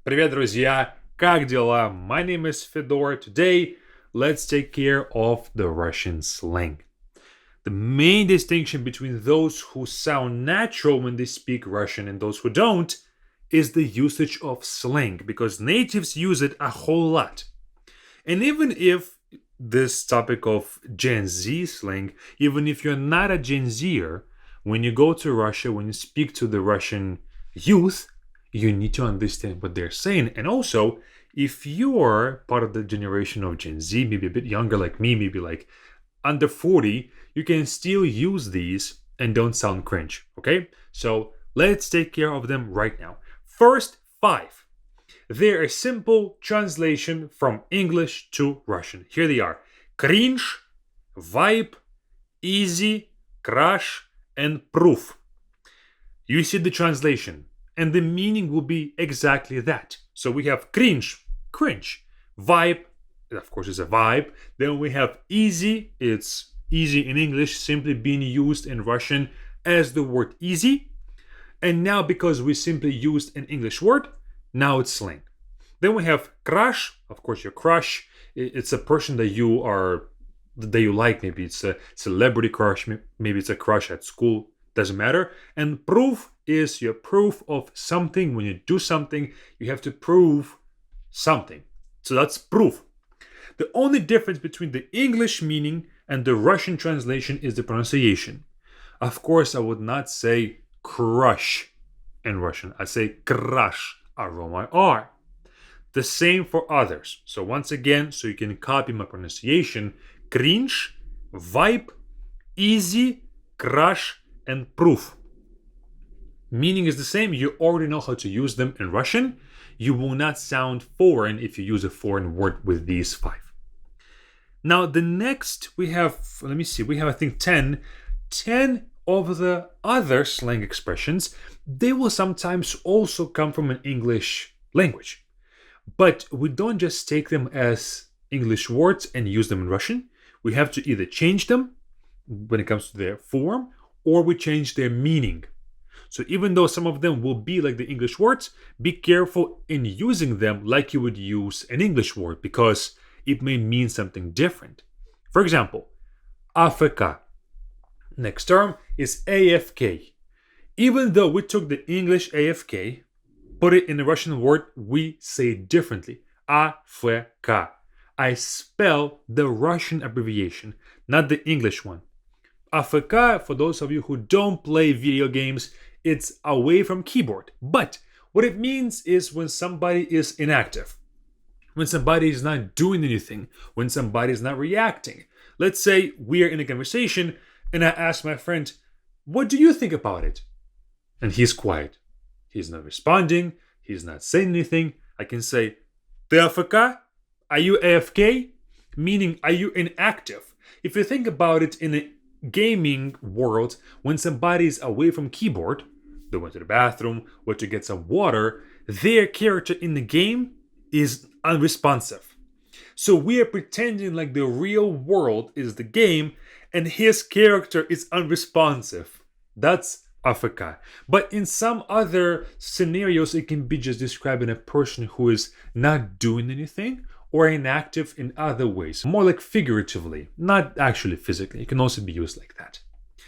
Привет, друзья! Как дела? My name is Fedor. Today, let's take care of the Russian slang. The main distinction between those who sound natural when they speak Russian and those who don't is the usage of slang, because natives use it a whole lot. And even if this topic of Gen Z slang, even if you're not a Gen Zer, when you go to Russia, when you speak to the Russian youth, you need to understand what they're saying. And also, if you're part of the generation of Gen Z, maybe a bit younger like me, maybe like under 40, you can still use these and don't sound cringe. Okay? So let's take care of them right now. First, five. They're a simple translation from English to Russian. Here they are: cringe, vibe, easy, crush, and proof. You see the translation, and the meaning will be exactly that. So we have cringe, vibe, of course, is a vibe. Then we have easy, it's easy in English, simply being used in Russian as the word easy. And now, because we simply used an English word, now it's slang. Then we have crush, of course, your crush. It's a person that you like. Maybe it's a celebrity crush, maybe it's a crush at school, doesn't matter. And proof is your proof of something. When you do something, you have to prove something. So that's proof. The only difference between the English meaning and the Russian translation is the pronunciation. Of course, I would not say crush in Russian. I say crush. I roll my R. The same for others. So once again, so you can copy my pronunciation: cringe, vibe, easy, crush, and proof. Meaning is the same. You already know how to use them in Russian. You will not sound foreign if you use a foreign word with these five. Now, the next we have, we have, I think, 10 of the other slang expressions. They will sometimes also come from an English language. But we don't just take them as English words and use them in Russian. We have to either change them when it comes to their form, or we change their meaning. So even though some of them will be like the English words, be careful in using them like you would use an English word, because it may mean something different. For example, AFK. Next term is AFK. Even though we took the English AFK, put it in the Russian word, we say it differently. AFK. I spell the Russian abbreviation, not the English one. AFK, for those of you who don't play video games, it's away from keyboard. But what it means is when somebody is inactive, when somebody is not doing anything, when somebody is not reacting. Let's say we are in a conversation and I ask my friend, "What do you think about it?" And he's quiet. He's not responding. He's not saying anything. I can say, "Ты AFK? Are you AFK?" Meaning, are you inactive? If you think about it in a gaming world, when somebody is away from keyboard, they went to the bathroom, went to get some water, their character in the game is unresponsive. So we are pretending like the real world is the game and his character is unresponsive. That's Africa. But in some other scenarios, it can be just describing a person who is not doing anything or inactive in other ways, more like figuratively, not actually physically. It can also be used like that.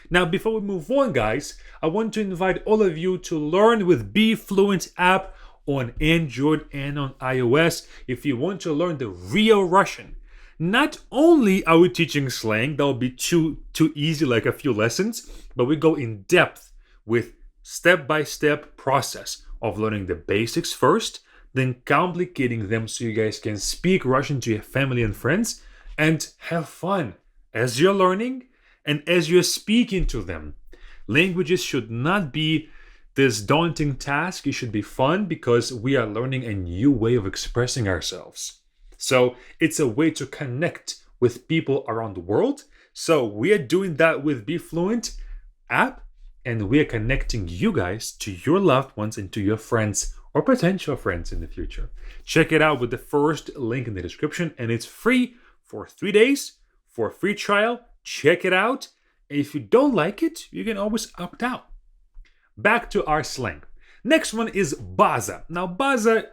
Now, before we move on, guys, I want to invite all of you to learn with Be Fluent app on Android and on iOS if you want to learn the real Russian. Not only are we teaching slang, that will be too easy, like a few lessons, but we go in depth with step-by-step process of learning the basics first, then complicating them so you guys can speak Russian to your family and friends and have fun as you're learning and as you're speaking to them. Languages should not be this daunting task. It should be fun because we are learning a new way of expressing ourselves. So it's a way to connect with people around the world. So we are doing that with Be Fluent app, and we are connecting you guys to your loved ones and to your friends or potential friends in the future. Check it out with the first link in the description, and it's free for 3 days for a free trial. Check it out. If you don't like it, you can always opt out. Back to our slang. Next one is baza. Now, baza,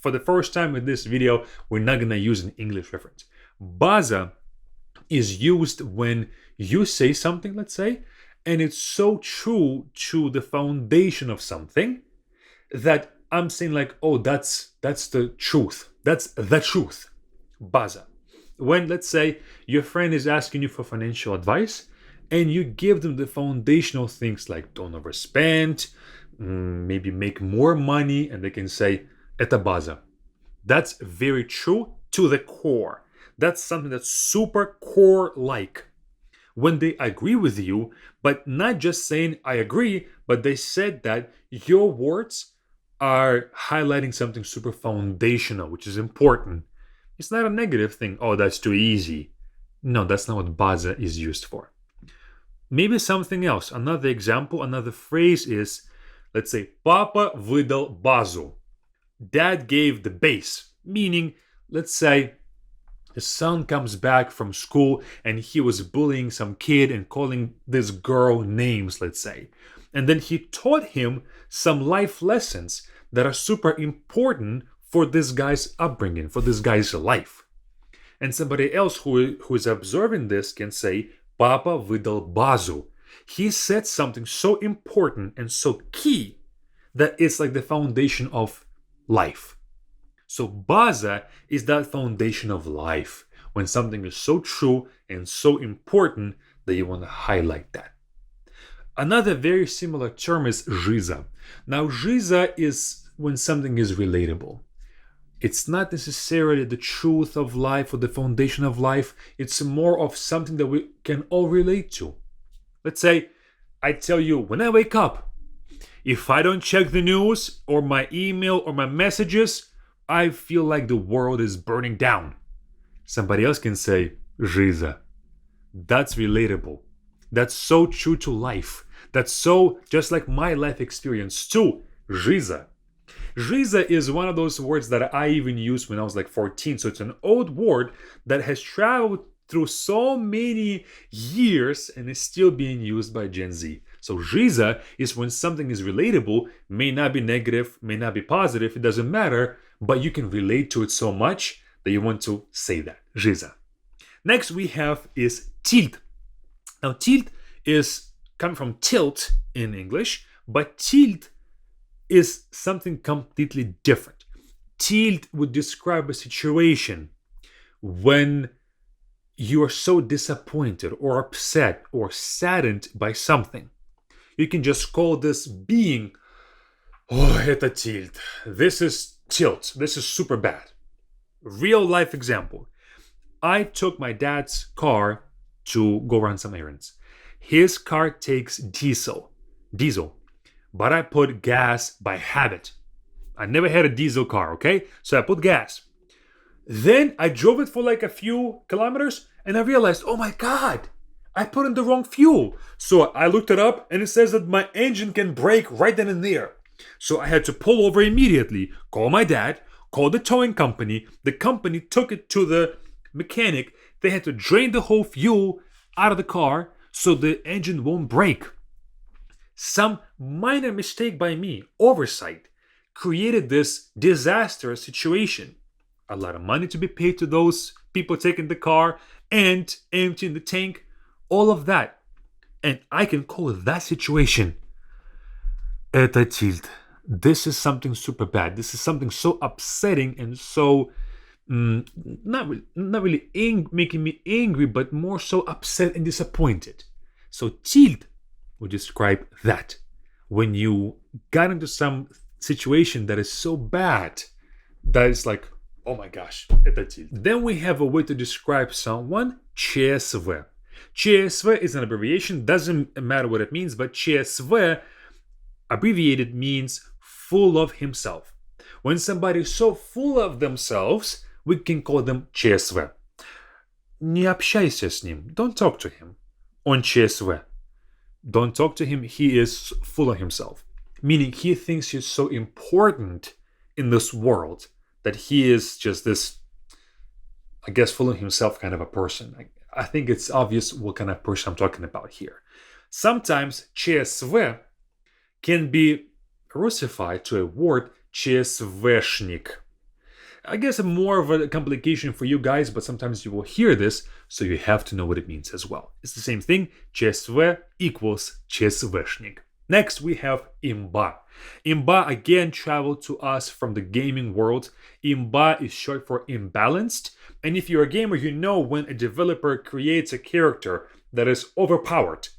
for the first time in this video, we're not gonna use an English reference. Baza is used when you say something, let's say, and it's so true to the foundation of something that I'm saying like, oh, that's the truth. That's the truth. Baza. When, let's say, your friend is asking you for financial advice and you give them the foundational things like don't overspend, maybe make more money, and they can say, это база. That's very true to the core. That's something that's super core-like. When they agree with you, but not just saying I agree, but they said that your words are highlighting something super foundational, which is important. It's not a negative thing. Oh, that's too easy. No, that's not what baza is used for. Maybe something else. Another example, another phrase is, let's say, Papa выдал базу. Dad gave the base. Meaning, let's say, the son comes back from school and he was bullying some kid and calling this girl names, let's say. And then he taught him some life lessons that are super important for this guy's upbringing, for this guy's life. And somebody else who is observing this can say, Papa выдал базу. He said something so important and so key that it's like the foundation of life. So baza is that foundation of life, when something is so true and so important that you want to highlight that. Another very similar term is жиза. Now, жиза is when something is relatable. It's not necessarily the truth of life or the foundation of life. It's more of something that we can all relate to. Let's say, I tell you, when I wake up, if I don't check the news or my email or my messages, I feel like the world is burning down. Somebody else can say, жиза. That's relatable. That's so true to life. That's so just like my life experience too. Жиза. Жиза is one of those words that I even used when I was like 14. So it's an old word that has traveled through so many years and is still being used by Gen Z. So жиза is when something is relatable, may not be negative, may not be positive, it doesn't matter, but you can relate to it so much that you want to say that. Жиза. Next we have is tilt. Now tilt is coming from tilt in English, but tilt is something completely different. Tilt would describe a situation when you are so disappointed or upset or saddened by something. You can just call this being, oh, это tilt. This is tilt. This is super bad. Real life example. I took my dad's car to go run some errands. His car takes diesel, but I put gas by habit. I never had a diesel car, okay? So I put gas. Then I drove it for like a few kilometers and I realized, oh my God, I put in the wrong fuel. So I looked it up and it says that my engine can break right then and there. So I had to pull over immediately, call my dad, call the towing company. The company took it to the mechanic. They had to drain the whole fuel out of the car so the engine won't break. Some minor mistake by me, oversight, created this disastrous situation. A lot of money to be paid to those people taking the car and emptying the tank, all of that. And I can call that situation это tilt. This is something super bad. This is something so upsetting and so not really making me angry, but more so upset and disappointed. So tilt would describe that. When you got into some situation that is so bad that it's like, oh my gosh, это tilt. Then we have a way to describe someone, ЧСВ. ЧСВ is an abbreviation, doesn't matter what it means, but ЧСВ abbreviated means full of himself. When somebody is so full of themselves, we can call them ЧСВ. Не общайся с ним. Don't talk to him. Он ЧСВ. Don't talk to him. He is full of himself. Meaning he thinks he's so important in this world that he is just this, I guess, full of himself kind of a person. I think it's obvious what kind of person I'm talking about here. Sometimes ЧСВ can be russified to a word ЧСВшник. I guess more of a complication for you guys, but sometimes you will hear this, so you have to know what it means as well. It's the same thing. ЧСВ equals ЧСВшник. Next, we have imba. Imba again traveled to us from the gaming world. Imba is short for imbalanced. And if you're a gamer, you know when a developer creates a character that is overpowered.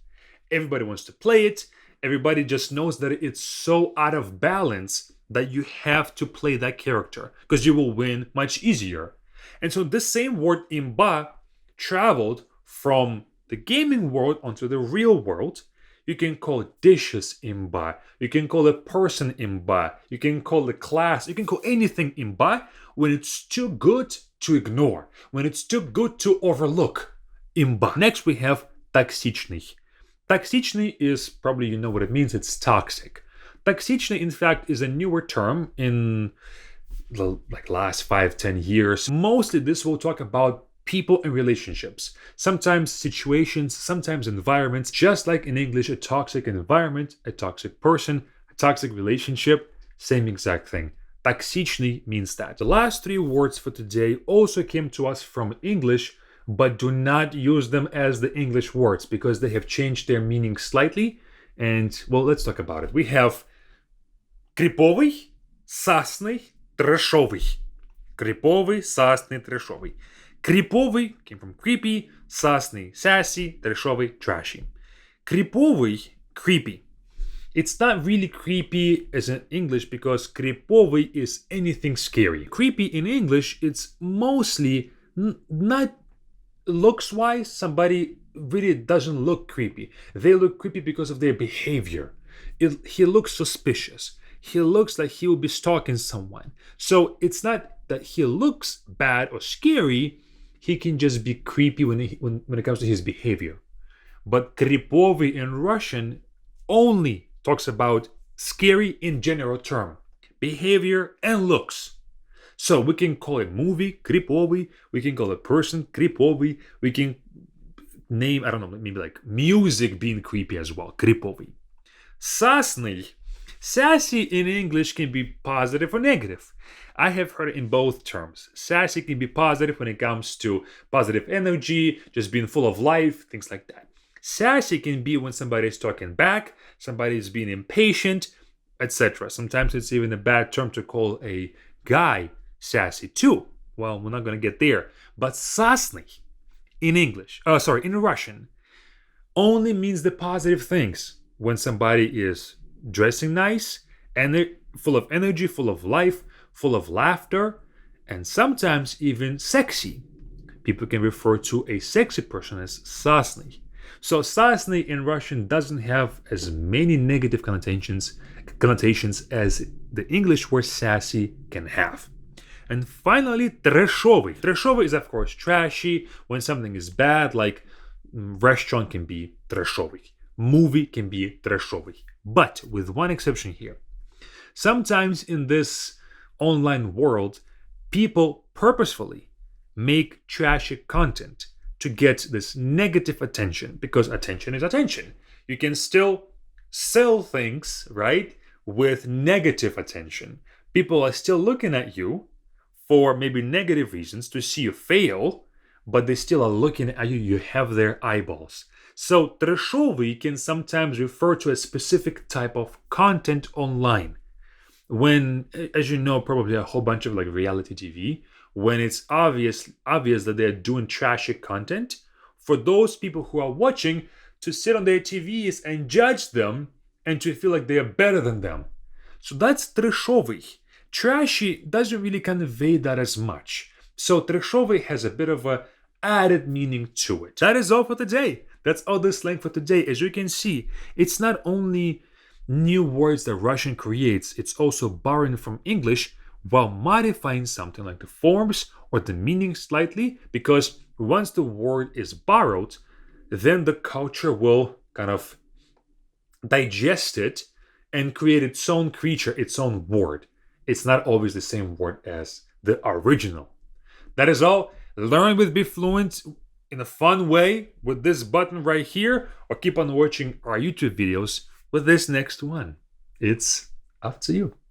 Everybody wants to play it. Everybody just knows that it's so out of balance that you have to play that character because you will win much easier. And so this same word imba traveled from the gaming world onto the real world. You can call dishes imba. You can call a person imba. You can call a class. You can call anything imba when it's too good to ignore, when it's too good to overlook. Imba. Next we have токсичный. Токсичный is probably you know what it means. It's toxic. Токсичный, in fact, is a newer term in the last 5-10 years. Mostly this will talk about people and relationships, sometimes situations, sometimes environments. Just like in English, a toxic environment, a toxic person, a toxic relationship, same exact thing. Токсичный means that. The last three words for today also came to us from English, but do not use them as the English words because they have changed their meaning slightly. And well, let's talk about it. We have криповый, сасный, трэшовый. Криповый, сасный, трэшовый. Криповый came from creepy, сасный, sassy, трэшовый, trashy. Криповый, creepy. It's not really creepy as in English because криповый is anything scary. Creepy in English, it's mostly not looks-wise, somebody really doesn't look creepy. They look creepy because of their behavior. He looks suspicious. He looks like he will be stalking someone. So it's not that he looks bad or scary. He can just be creepy when it comes to his behavior. But криповый in Russian only talks about scary in general term, behavior and looks. So we can call a movie криповый, we can call a person криповый, we can name, I don't know, maybe like music being creepy as well, криповый. Сасный, sassy in English can be positive or negative. I have heard it in both terms. Sassy can be positive when it comes to positive energy, just being full of life, things like that. Sassy can be when somebody is talking back, somebody is being impatient, etc. Sometimes it's even a bad term to call a guy sassy too. Well, we're not going to get there. But сасный in in Russian, only means the positive things. When somebody is dressing nice and they're full of energy, full of life, full of laughter, and sometimes even sexy. People can refer to a sexy person as сасный. So сасный in Russian doesn't have as many negative connotations as the English word sassy can have. And finally, трэшовый. Трэшовый is of course trashy. When something is bad, like restaurant can be трэшовый. Movie can be трэшовый. But with one exception here. Sometimes in this online world, people purposefully make trashy content to get this negative attention because attention is attention. You can still sell things, right, with negative attention. People are still looking at you for maybe negative reasons to see you fail, but they still are looking at you. You have their eyeballs. So трэшовый can sometimes refer to a specific type of content online. When, as you know, probably a whole bunch of like reality TV, when it's obvious that they're doing trashy content, for those people who are watching to sit on their TVs and judge them and to feel like they are better than them. So that's трэшовый. Trashy doesn't really convey that as much. So трэшовый has a bit of a added meaning to it. That is all for today. That's all the slang for today. As you can see, it's not only new words that Russian creates, it's also borrowing from English while modifying something like the forms or the meaning slightly, because once the word is borrowed, then the culture will kind of digest it and create its own creature, its own word. It's not always the same word as the original. That is all. Learn with Be Fluent in a fun way with this button right here, or keep on watching our YouTube videos with this next one. It's up to you.